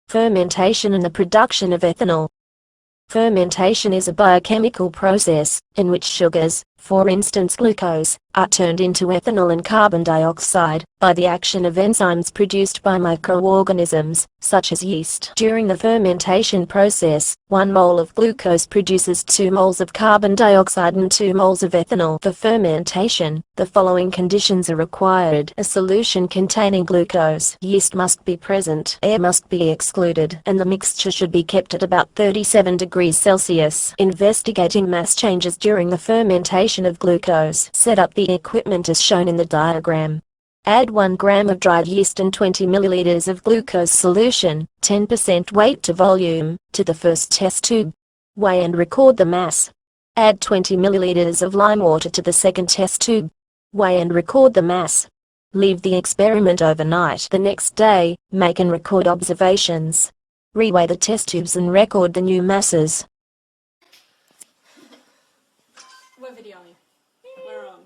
Fermentation and the production of ethanol. Fermentation is a biochemical process in which sugars, for instance glucose, are turned into ethanol and carbon dioxide by the action of enzymes produced by microorganisms, such as yeast. During the fermentation process, 1 mole of glucose produces 2 moles of carbon dioxide and 2 moles of ethanol. For fermentation, the following conditions are required: a solution containing glucose. Yeast must be present, air must be excluded, and the mixture should be kept at about 37 degrees Celsius. Investigating mass changes during the fermentation of glucose. Set up the equipment as shown in the diagram. Add 1 gram of dried yeast and 20 milliliters of glucose solution, 10% weight to volume, to the first test tube. Weigh and record the mass. Add 20 milliliters of lime water to the second test tube. Weigh and record the mass. Leave the experiment overnight. The next day, make and record observations. Reweigh the test tubes and record the new masses. We're videoing. We're on.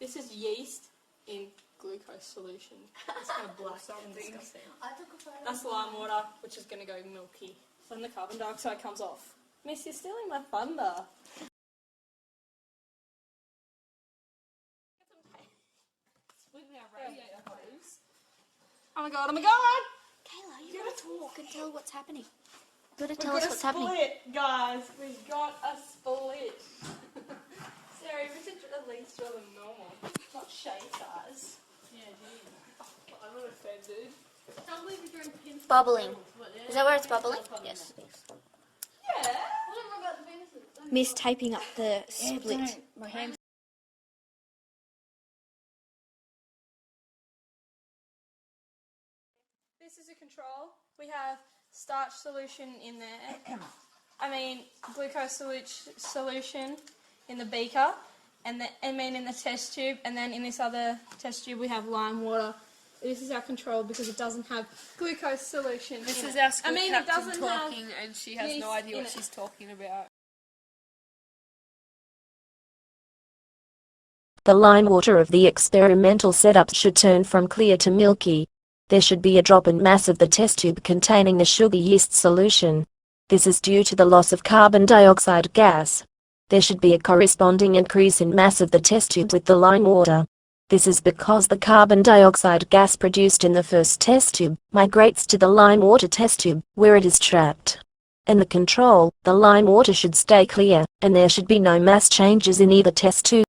This is yeast in glucose solution. It's kind of black and disgusting. That's lime water, which is going to go milky. Then the carbon dioxide comes off. Miss, you're stealing my thunder. Oh my god, oh my god! Kayla, you gotta talk and tell what's happening. You gotta tell We've us got what's a happening. split, guys. We've got a split. Sarah, we should at least draw them normal. Not shade size. Yeah, dude. I'm not offended. I can't believe you're doing pins. Bubbling. Is that where it's bubbling? Yes. Yeah. What about the penises? Miss taping up the split. My hands. This is a control. We have starch solution in there. Glucose solution in the beaker, and in the test tube, and then in this other test tube we have lime water. This is our control because it doesn't have glucose solution. This in is it. our school it captain doesn't talking, have and she has no idea what she's talking about. The lime water of the experimental setup should turn from clear to milky. There should be a drop in mass of the test tube containing the sugar yeast solution. This is due to the loss of carbon dioxide gas. There should be a corresponding increase in mass of the test tube with the lime water. This is because the carbon dioxide gas produced in the first test tube migrates to the lime water test tube, where it is trapped. In the control, the lime water should stay clear, and there should be no mass changes in either test tube.